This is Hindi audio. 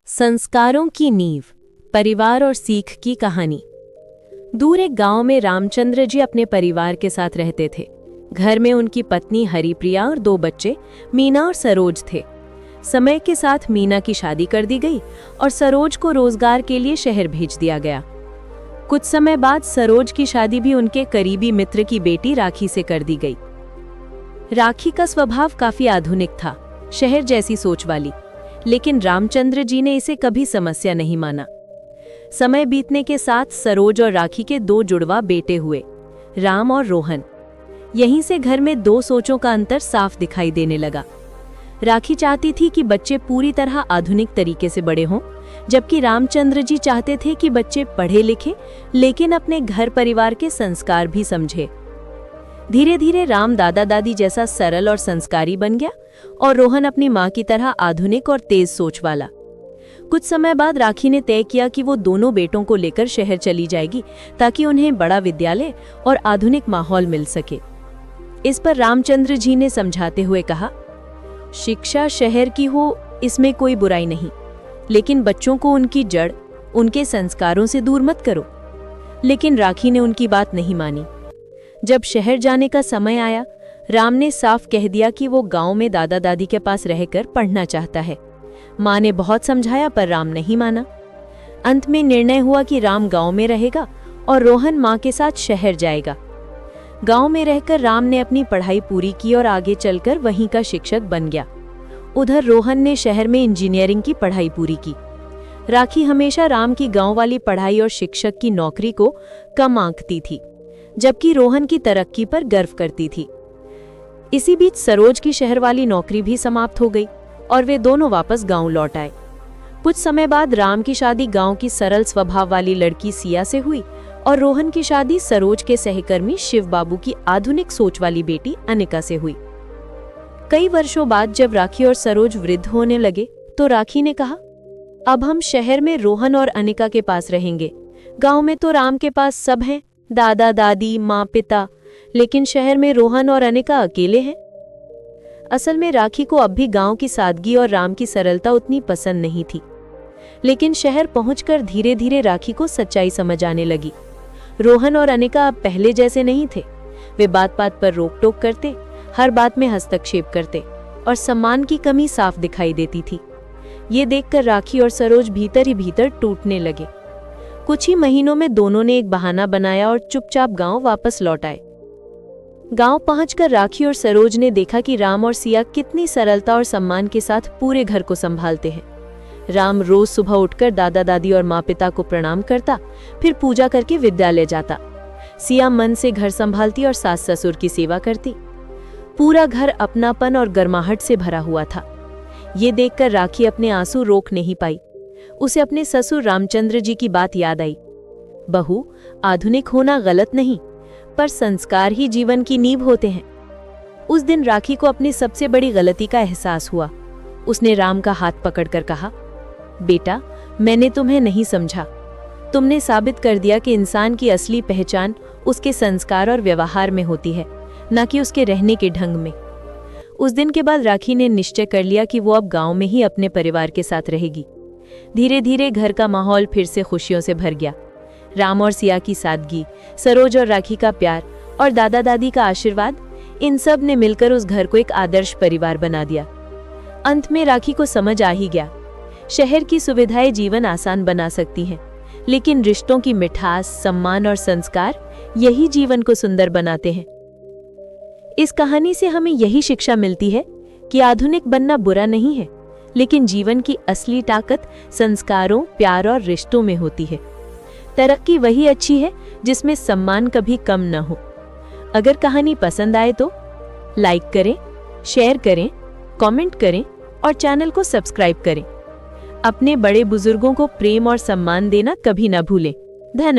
संस्कारों की नींव, परिवार और सीख की कहानी। दूर एक गांव में रामचंद्र जी अपने परिवार के साथ रहते थे। घर में उनकी पत्नी हरिप्रिया और 2 बच्चे मीना और सरोज थे। समय के साथ मीना की शादी कर दी गई और सरोज को रोजगार के लिए शहर भेज दिया गया। कुछ समय बाद सरोज की शादी भी उनके करीबी मित्र की बेटी राखी से कर दी गई। राखी का स्वभाव काफी आधुनिक था, शहर जैसी सोच वाली, लेकिन रामचंद्र जी ने इसे कभी समस्या नहीं माना। समय बीतने के साथ सरोज और राखी के 2 जुड़वा बेटे हुए, राम और रोहन। यहीं से घर में 2 सोचों का अंतर साफ दिखाई देने लगा। राखी चाहती थी कि बच्चे पूरी तरह आधुनिक तरीके से बड़े हों, जबकि रामचंद्र जी चाहते थे कि बच्चे पढ़े लिखे लेकिन अपने घर परिवार के संस्कार भी समझे। धीरे धीरे राम दादा दादी जैसा सरल और संस्कारी बन गया और रोहन अपनी माँ की तरह आधुनिक और तेज सोच वाला। कुछ समय बाद राखी ने तय किया कि वो दोनों बेटों को लेकर शहर चली जाएगी ताकि उन्हें बड़ा विद्यालय और आधुनिक माहौल मिल सके। इस पर रामचंद्र जी ने समझाते हुए कहा, शिक्षा शहर की हो इसमें कोई बुराई नहीं, लेकिन बच्चों को उनकी जड़, उनके संस्कारों से दूर मत करो। लेकिन राखी ने उनकी बात नहीं मानी। जब शहर जाने का समय आया, राम ने साफ कह दिया कि वो गांव में दादा दादी के पास रहकर पढ़ना चाहता है। माँ ने बहुत समझाया पर राम नहीं माना। अंत में निर्णय हुआ कि राम गांव में रहेगा और रोहन माँ के साथ शहर जाएगा। गांव में रहकर राम ने अपनी पढ़ाई पूरी की और आगे चलकर वहीं का शिक्षक बन गया। उधर रोहन ने शहर में इंजीनियरिंग की पढ़ाई पूरी की। राखी हमेशा राम की गांव वाली पढ़ाई और शिक्षक की नौकरी को कम आंकती थी, जबकि रोहन की तरक्की पर गर्व करती थी। इसी बीच सरोज की शहर वाली नौकरी भी समाप्त हो गई और वे दोनों वापस गांव लौट आए। कुछ समय बाद राम की शादी गांव की सरल स्वभाव वाली लड़की सिया से हुई और रोहन की शादी सरोज के सहकर्मी शिव बाबू की आधुनिक सोच वाली बेटी अनिका से हुई। कई वर्षों बाद जब राखी और सरोज वृद्ध होने लगे तो राखी ने कहा, अब हम शहर में रोहन और अनिका के पास रहेंगे। गांव में तो राम के पास सब हैं, दादा दादी माँ पिता, लेकिन शहर में रोहन और अनिका अकेले हैं। असल में राखी को अब भी गांव की सादगी और राम की सरलता उतनी पसंद नहीं थी, लेकिन शहर पहुंचकर धीरे धीरे राखी को सच्चाई समझ आने लगी। रोहन और अनिका अब पहले जैसे नहीं थे। वे बात बात पर रोक टोक करते, हर बात में हस्तक्षेप करते और सम्मान की कमी साफ दिखाई देती थी। ये देखकर राखी और सरोज भीतर ही भीतर टूटने लगे। कुछ ही महीनों में दोनों ने एक बहाना बनाया और चुपचाप गांव वापस लौट आए। गांव पहुंचकर राखी और सरोज ने देखा कि राम और सिया कितनी सरलता और सम्मान के साथ पूरे घर को संभालते हैं। राम रोज सुबह उठकर दादा दादी और माँ पिता को प्रणाम करता, फिर पूजा करके विद्यालय जाता। सिया मन से घर संभालती और सास ससुर की सेवा करती। पूरा घर अपनापन और गर्माहट से भरा हुआ था। ये देखकर राखी अपने आंसू रोक नहीं पाई। उसे अपने ससुर रामचंद्र जी की बात याद आई, बहू, आधुनिक होना गलत नहीं, पर संस्कार ही जीवन की नींव होते हैं। उस दिन राखी को अपनी सबसे बड़ी गलती का एहसास हुआ। उसने राम का हाथ पकड़कर कहा, बेटा, मैंने तुम्हें नहीं समझा। तुमने साबित कर दिया कि इंसान की असली पहचान उसके संस्कार और व्यवहार में होती है, न कि उसके रहने के ढंग में। उस दिन के बाद राखी ने निश्चय कर लिया कि वो अब गांव में ही अपने परिवार के साथ रहेगी। धीरे धीरे घर का माहौल फिर से खुशियों से भर गया। राम और सिया की सादगी, सरोज और राखी का प्यार और दादा दादी का आशीर्वाद, इन सब ने मिलकर उस घर को एक आदर्श परिवार बना दिया। अंत में राखी को समझ आ ही गया, शहर की सुविधाएं जीवन आसान बना सकती हैं, लेकिन रिश्तों की मिठास, सम्मान और संस्कार यही जीवन को सुंदर बनाते हैं। इस कहानी से हमें यही शिक्षा मिलती है कि आधुनिक बनना बुरा नहीं है, लेकिन जीवन की असली ताकत संस्कारों, प्यार और रिश्तों में होती है। तरक्की वही अच्छी है जिसमें सम्मान कभी कम न हो। अगर कहानी पसंद आए तो लाइक करें, शेयर करें, कमेंट करें और चैनल को सब्सक्राइब करें। अपने बड़े बुजुर्गों को प्रेम और सम्मान देना कभी न भूलें। धन्यवाद।